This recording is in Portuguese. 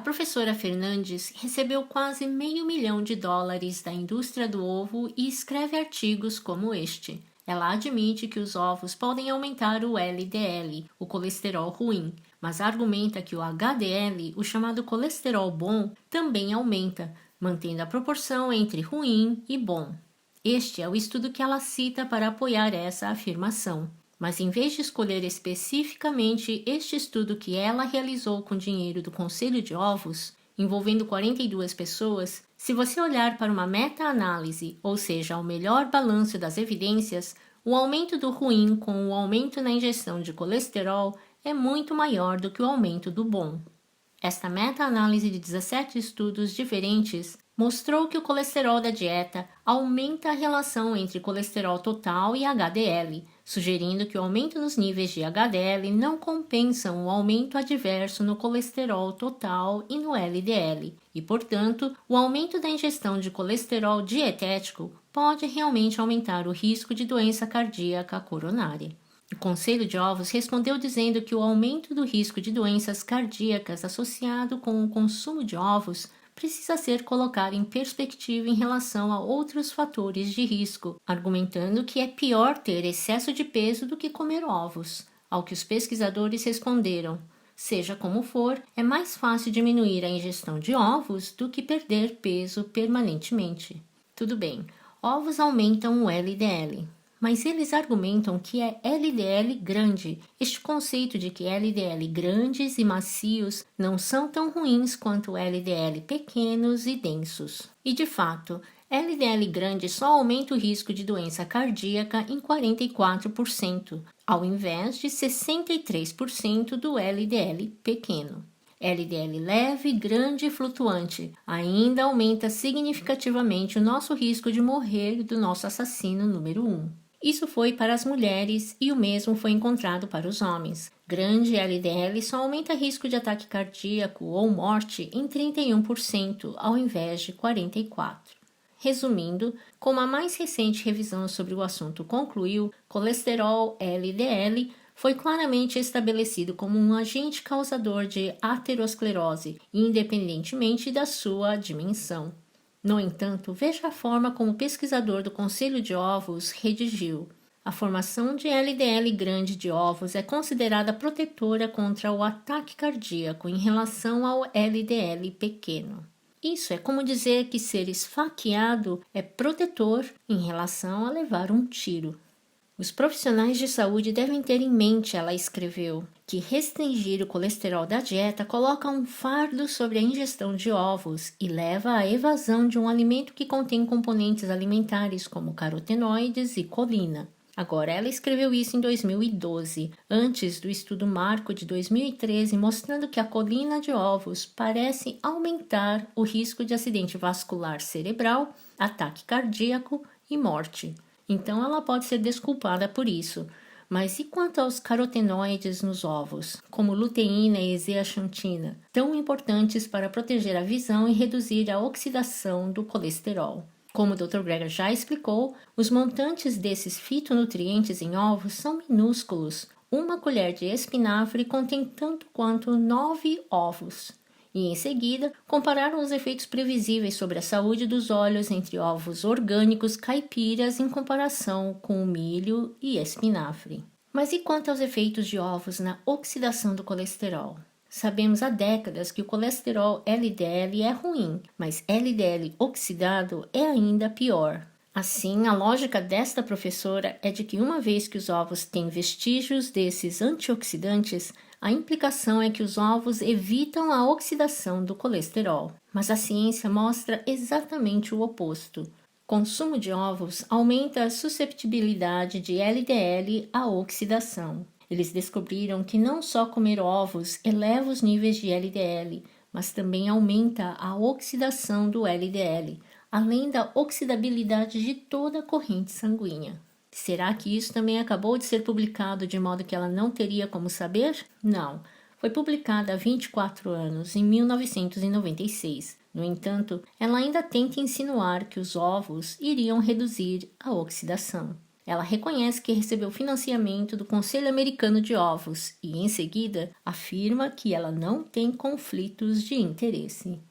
professora Fernandes recebeu quase $500 mil da indústria do ovo e escreve artigos como este. Ela admite que os ovos podem aumentar o LDL, o colesterol ruim, mas argumenta que o HDL, o chamado colesterol bom, também aumenta, mantendo a proporção entre ruim e bom. Este é o estudo que ela cita para apoiar essa afirmação. Mas em vez de escolher especificamente este estudo que ela realizou com dinheiro do Conselho de Ovos, envolvendo 42 pessoas, se você olhar para uma meta-análise, ou seja, o melhor balanço das evidências, o aumento do ruim com o aumento na ingestão de colesterol é muito maior do que o aumento do bom. Esta meta-análise de 17 estudos diferentes mostrou que o colesterol da dieta aumenta a relação entre colesterol total e HDL, sugerindo que o aumento nos níveis de HDL não compensam o aumento adverso no colesterol total e no LDL, e, portanto, o aumento da ingestão de colesterol dietético pode realmente aumentar o risco de doença cardíaca coronária. O Conselho de Ovos respondeu dizendo que o aumento do risco de doenças cardíacas associado com o consumo de ovos precisa ser colocado em perspectiva em relação a outros fatores de risco, argumentando que é pior ter excesso de peso do que comer ovos. Ao que os pesquisadores responderam: seja como for, é mais fácil diminuir a ingestão de ovos do que perder peso permanentemente. Tudo bem, ovos aumentam o LDL. Mas eles argumentam que é LDL grande. Este conceito de que LDL grandes e macios não são tão ruins quanto LDL pequenos e densos. E de fato, LDL grande só aumenta o risco de doença cardíaca em 44%, ao invés de 63% do LDL pequeno. LDL leve, grande e flutuante ainda aumenta significativamente o nosso risco de morrer do nosso assassino número 1. Isso foi para as mulheres e o mesmo foi encontrado para os homens. Grande LDL só aumenta risco de ataque cardíaco ou morte em 31%, ao invés de 44%. Resumindo, como a mais recente revisão sobre o assunto concluiu, colesterol LDL foi claramente estabelecido como um agente causador de aterosclerose, independentemente da sua dimensão. No entanto, veja a forma como o pesquisador do Conselho de Ovos redigiu. A formação de LDL grande de ovos é considerada protetora contra o ataque cardíaco em relação ao LDL pequeno. Isso é como dizer que ser esfaqueado é protetor em relação a levar um tiro. Os profissionais de saúde devem ter em mente, ela escreveu, que restringir o colesterol da dieta coloca um fardo sobre a ingestão de ovos e leva à evasão de um alimento que contém componentes alimentares como carotenoides e colina. Agora, ela escreveu isso em 2012, antes do estudo marco de 2013, mostrando que a colina de ovos parece aumentar o risco de acidente vascular cerebral, ataque cardíaco e morte. Então, ela pode ser desculpada por isso. Mas e quanto aos carotenoides nos ovos, como luteína e zeaxantina, tão importantes para proteger a visão e reduzir a oxidação do colesterol? Como o Dr. Greger já explicou, os montantes desses fitonutrientes em ovos são minúsculos. Uma colher de espinafre contém tanto quanto 9 ovos. E, em seguida, compararam os efeitos previsíveis sobre a saúde dos olhos entre ovos orgânicos caipiras em comparação com o milho e espinafre. Mas e quanto aos efeitos de ovos na oxidação do colesterol? Sabemos há décadas que o colesterol LDL é ruim, mas LDL oxidado é ainda pior. Assim, a lógica desta professora é de que uma vez que os ovos têm vestígios desses antioxidantes, a implicação é que os ovos evitam a oxidação do colesterol. Mas a ciência mostra exatamente o oposto. Consumo de ovos aumenta a susceptibilidade de LDL à oxidação. Eles descobriram que não só comer ovos eleva os níveis de LDL, mas também aumenta a oxidação do LDL, além da oxidabilidade de toda a corrente sanguínea. Será que isso também acabou de ser publicado de modo que ela não teria como saber? Não. Foi publicada há 24 anos, em 1996. No entanto, ela ainda tenta insinuar que os ovos iriam reduzir a oxidação. Ela reconhece que recebeu financiamento do Conselho Americano de Ovos e, em seguida, afirma que ela não tem conflitos de interesse.